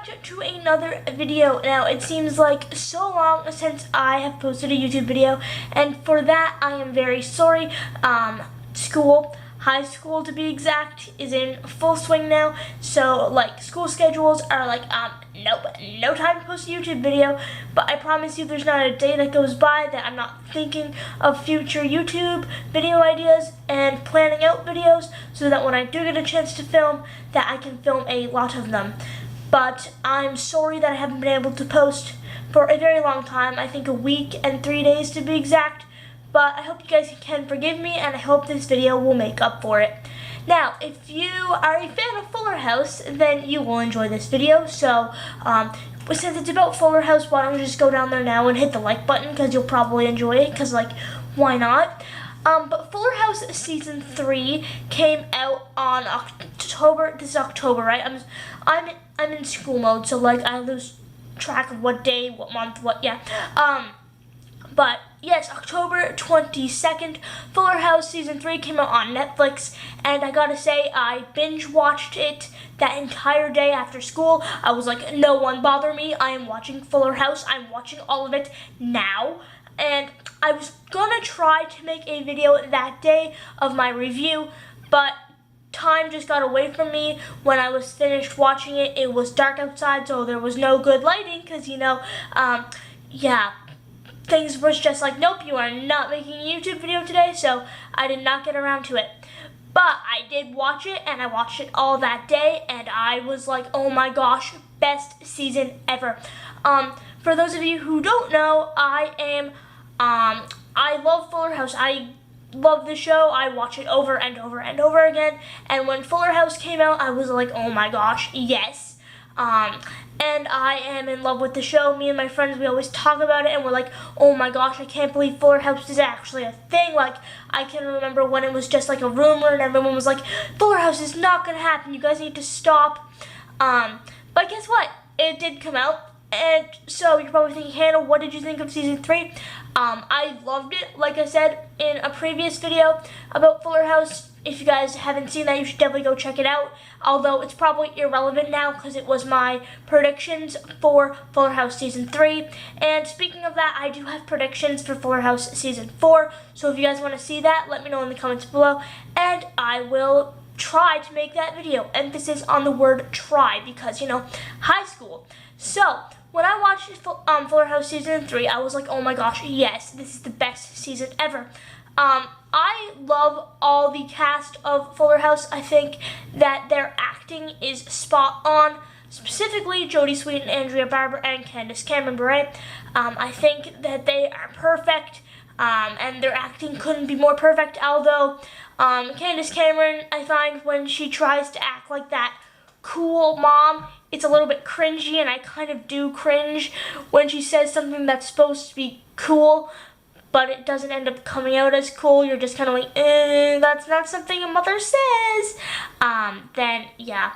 back to another video. Now, it seems like so long since I have posted a YouTube video, and for that I am very sorry. High school to be exact, is in full swing now, so like school schedules are like nope, no time to post a YouTube video. But I promise you there's not a day that goes by that I'm not thinking of future YouTube video ideas and planning out videos so that when I do get a chance to film, that I can film a lot of them. But I'm sorry that I haven't been able to post for a very long time. I think a week and 3 days to be exact. But I hope you guys can forgive me, and I hope this video will make up for it. Now, if you are a fan of Fuller House, then you will enjoy this video. So, since it's about Fuller House, why don't you just go down there now and hit the like button, because you'll probably enjoy it, because, like, why not? But Fuller House Season 3 came out on October, this is October, right? I'm in school mode, so, like, I lose track of what day, what month, what, yeah. But yes, October 22nd, Fuller House Season 3 came out on Netflix, and I gotta say, I binge watched it that entire day after school. I was like, no one bother me, I am watching Fuller House, I'm watching all of it now. And I was gonna try to make a video that day of my review, but time just got away from me. When I was finished watching it, it was dark outside, so there was no good lighting, because, you know, yeah. Things was just like, nope, you are not making a YouTube video today, so I did not get around to it. But I did watch it, and I watched it all that day, and I was like, oh my gosh, best season ever. For those of you who don't know, I love Fuller House. I love the show. I watch it over and over and over again, and when Fuller House came out, I was like, oh my gosh, yes. And I am in love with the show. Me and my friends, we always talk about it, and we're like, oh my gosh, I can't believe Fuller House is actually a thing. Like, I can remember when it was just like a rumor, and everyone was like, Fuller House is not gonna happen, you guys need to stop. But guess what? It did come out, and so you're probably thinking, Hannah, what did you think of Season 3? I loved it. Like I said in a previous video about Fuller House, if you guys haven't seen that, you should definitely go check it out. Although it's probably irrelevant now because it was my predictions for Fuller House Season 3. And speaking of that, I do have predictions for Fuller House Season 4. So if you guys want to see that, let me know in the comments below. And I will try to make that video. Emphasis on the word try because, you know, high school. So, when I watched Fuller House Season 3, I was like, oh my gosh, yes, this is the best season ever. I love all the cast of Fuller House. I think that their acting is spot on. Specifically, Jodie Sweetin, Andrea Barber, and Candace Cameron Bure. I think that they are perfect, and their acting couldn't be more perfect. Although, Candace Cameron, I find when she tries to act like that cool mom, it's a little bit cringy, and I kind of do cringe when she says something that's supposed to be cool, but it doesn't end up coming out as cool. You're just kind of like, that's not something a mother says. Then, yeah,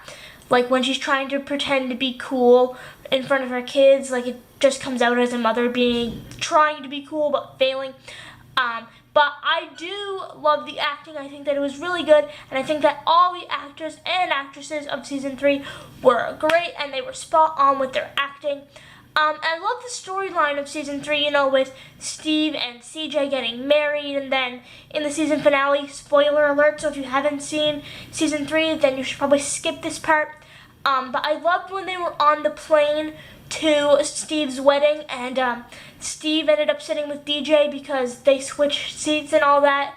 like when she's trying to pretend to be cool in front of her kids, like it just comes out as a mother trying to be cool but failing. But I do love the acting. I think that it was really good, and I think that all the actors and actresses of Season 3 were great, and they were spot on with their acting. I love the storyline of Season 3, you know, with Steve and CJ getting married, and then in the season finale, spoiler alert, so if you haven't seen Season 3, then you should probably skip this part. But I loved when they were on the plane to Steve's wedding, and Steve ended up sitting with DJ because they switched seats and all that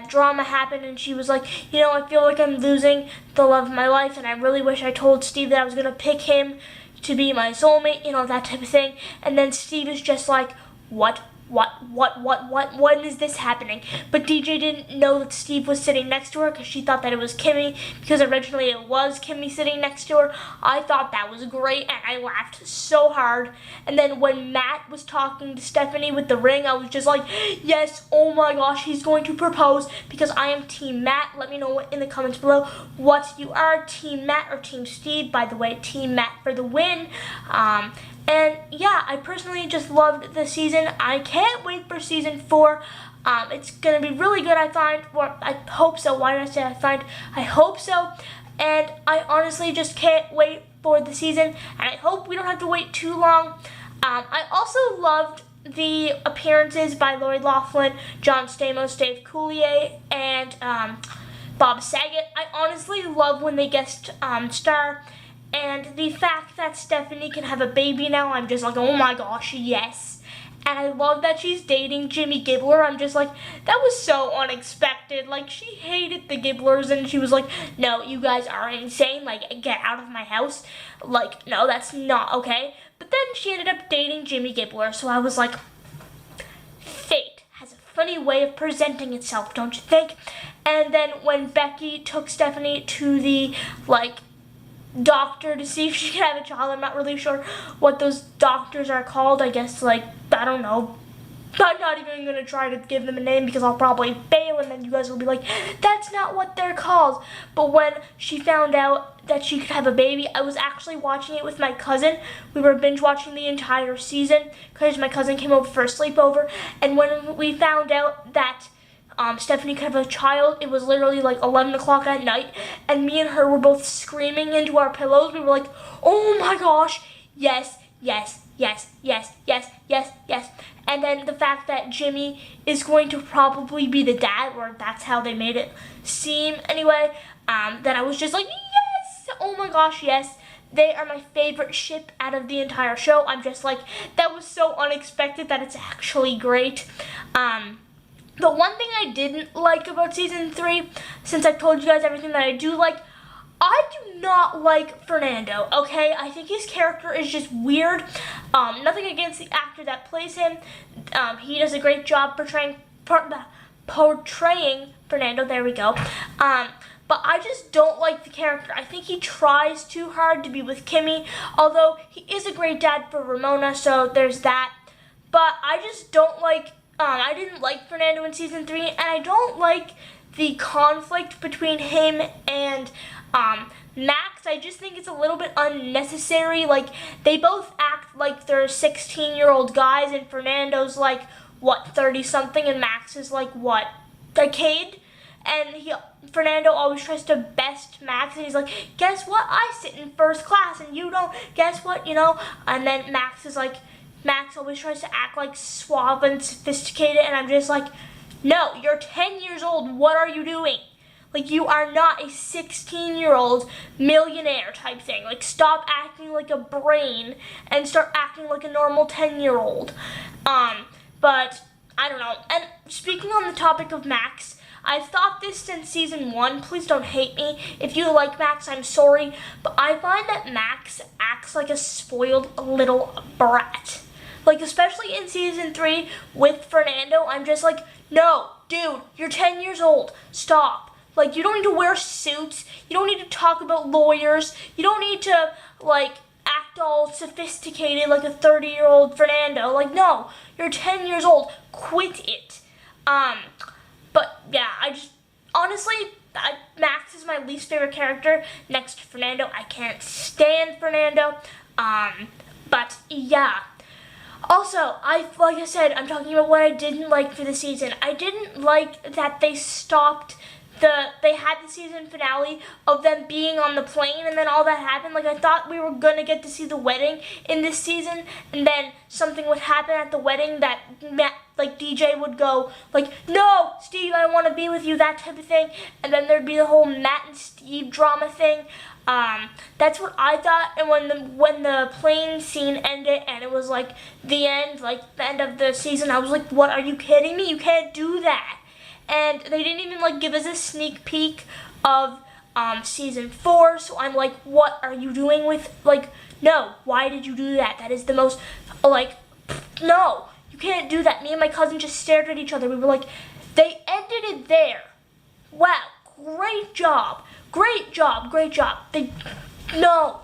drama happened, and she was like, you know, I feel like I'm losing the love of my life, and I really wish I told Steve that I was going to pick him to be my soulmate, you know, that type of thing. And then Steve is just like, what when is this happening? But DJ didn't know that Steve was sitting next to her because she thought that it was Kimmy, because originally it was Kimmy sitting next to her. I thought that was great, and I laughed so hard. And then when Matt was talking to Stephanie with the ring, I was just like, yes, oh my gosh, he's going to propose, because I am Team Matt. Let me know in the comments below what you are, Team Matt or Team Steve. By the way, Team Matt for the win. And yeah, I personally just loved the season. I can't wait for Season 4. It's going to be really good, I find. Or I hope so. Why did I say I find? I hope so. and I honestly just can't wait for the season, and I hope we don't have to wait too long. I also loved the appearances by Lori Loughlin, John Stamos, Dave Coulier, and Bob Saget. I honestly love when they guest star, and the fact that Stephanie can have a baby now, I'm just like, oh my gosh, yes. And I love that she's dating Jimmy Gibbler. I'm just like, that was so unexpected. Like, she hated the Gibblers, and she was like, no, you guys are insane. Like, get out of my house. Like, no, that's not okay. But then she ended up dating Jimmy Gibbler, so I was like, fate has a funny way of presenting itself, don't you think? And then when Becky took Stephanie to the, like, doctor to see if she could have a child, I'm not really sure what those doctors are called. I guess, like, I don't know. I'm not even going to try to give them a name because I'll probably fail, and then you guys will be like, that's not what they're called. But when she found out that she could have a baby, I was actually watching it with my cousin. We were binge watching the entire season because my cousin came over for a sleepover, and when we found out that Stephanie could have a child, it was literally like 11 o'clock at night, and me and her were both screaming into our pillows. We were like, oh my gosh, yes, yes, yes, yes, yes, yes, yes. And then the fact that Jimmy is going to probably be the dad, or that's how they made it seem anyway, then I was just like, yes, oh my gosh, yes. They are my favorite ship out of the entire show. I'm just like, that was so unexpected that it's actually great. The one thing I didn't like about season 3, since I told you guys everything that I do like, I do not like Fernando, okay? I think his character is just weird. Nothing against the actor that plays him. He does a great job portraying Fernando, there we go. But I just don't like the character. I think he tries too hard to be with Kimmy, although he is a great dad for Ramona, so there's that. But I just don't like I didn't like Fernando in season 3, and I don't like the conflict between him and Max. I just think it's a little bit unnecessary. Like, they both act like they're 16-year-old guys, and Fernando's like, what, 30-something, and Max is like, what, a kid? And Fernando always tries to best Max, and he's like, guess what, I sit in first class, and you don't, guess what, you know? And then Max always tries to act like suave and sophisticated, and I'm just like, no, you're 10 years old, what are you doing? Like, you are not a 16-year-old millionaire type thing. Like, stop acting like a brain and start acting like a normal 10-year-old. But, I don't know. And speaking on the topic of Max, I've thought this since season 1. Please don't hate me. If you like Max, I'm sorry. But I find that Max acts like a spoiled little brat. Like, especially in season 3 with Fernando, I'm just like, no, dude, you're 10 years old. Stop. Like, you don't need to wear suits. You don't need to talk about lawyers. You don't need to, like, act all sophisticated like a 30-year-old Fernando. Like, no, you're 10 years old. Quit it. But, yeah, honestly, Max is my least favorite character next to Fernando. I can't stand Fernando. But, yeah. Also, like I said, I'm talking about what I didn't like for the season. I didn't like that they had the season finale of them being on the plane, and then all that happened. Like, I thought we were gonna get to see the wedding in this season, and then something would happen at the wedding that DJ would go, like, no, Steve, I want to be with you, that type of thing, and then there'd be the whole Matt and Steve drama thing. That's what I thought, and when the plane scene ended, and it was, like, the end of the season, I was like, what, are you kidding me? You can't do that. And they didn't even, like, give us a sneak peek of season 4, so I'm like, what are you doing with, like, no, why did you do that? That is the most, like, no, you can't do that. Me and my cousin just stared at each other. We were like, they ended it there. Wow, great job, great job, great job. No,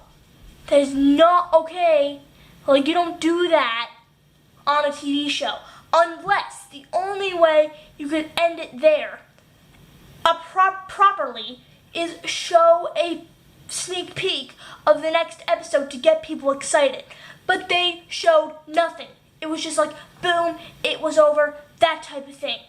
that is not okay. Like, you don't do that on a TV show. Unless the only way you could end it there properly is show a sneak peek of the next episode to get people excited. But they showed nothing. It was just like, boom, it was over, that type of thing.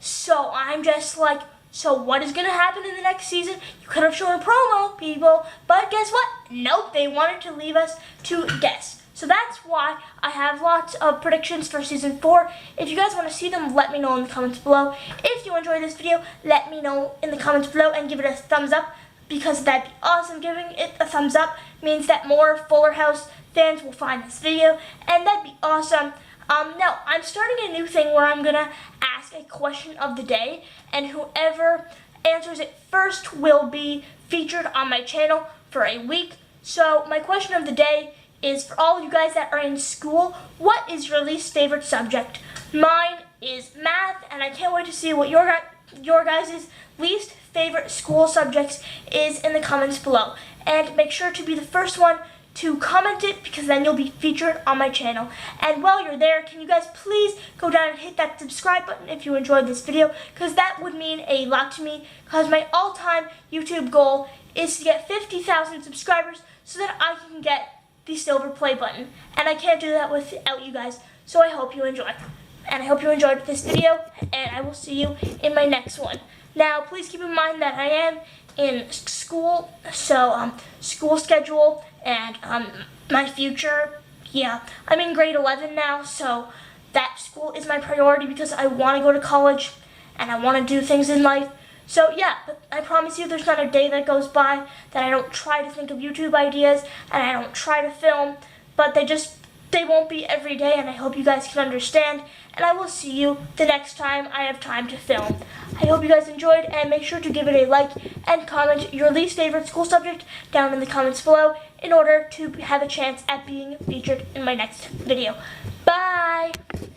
So I'm just like, So what is going to happen in the next season? You could have shown a promo, people, but guess what? Nope, they wanted to leave us to guess. So that's why I have lots of predictions for season 4. If you guys want to see them, let me know in the comments below. If you enjoyed this video, let me know in the comments below and give it a thumbs up, because that'd be awesome. Giving it a thumbs up means that more Fuller House fans will find this video, and that'd be awesome. Now, I'm starting a new thing where I'm going to ask a question of the day, and whoever answers it first will be featured on my channel for a week. So my question of the day is, for all of you guys that are in school, what is your least favorite subject? Mine is math, and I can't wait to see what your guys' least favorite school subjects is in the comments below. And make sure to be the first one to comment it, because then you'll be featured on my channel. And while you're there, can you guys please go down and hit that subscribe button if you enjoyed this video, because that would mean a lot to me, because my all-time YouTube goal is to get 50,000 subscribers so that I can get the silver play button, and I can't do that without you guys. So I hope you enjoy, and I hope you enjoyed this video, and I will see you in my next one. Now, please keep in mind that I am in school, so school schedule and my future, yeah, I'm in grade 11 now, so that school is my priority because I want to go to college and I want to do things in life. So yeah, but I promise you there's not a day that goes by that I don't try to think of YouTube ideas and I don't try to film, but they won't be every day, and I hope you guys can understand, and I will see you the next time I have time to film. I hope you guys enjoyed, and make sure to give it a like and comment your least favorite school subject down in the comments below in order to have a chance at being featured in my next video. Bye!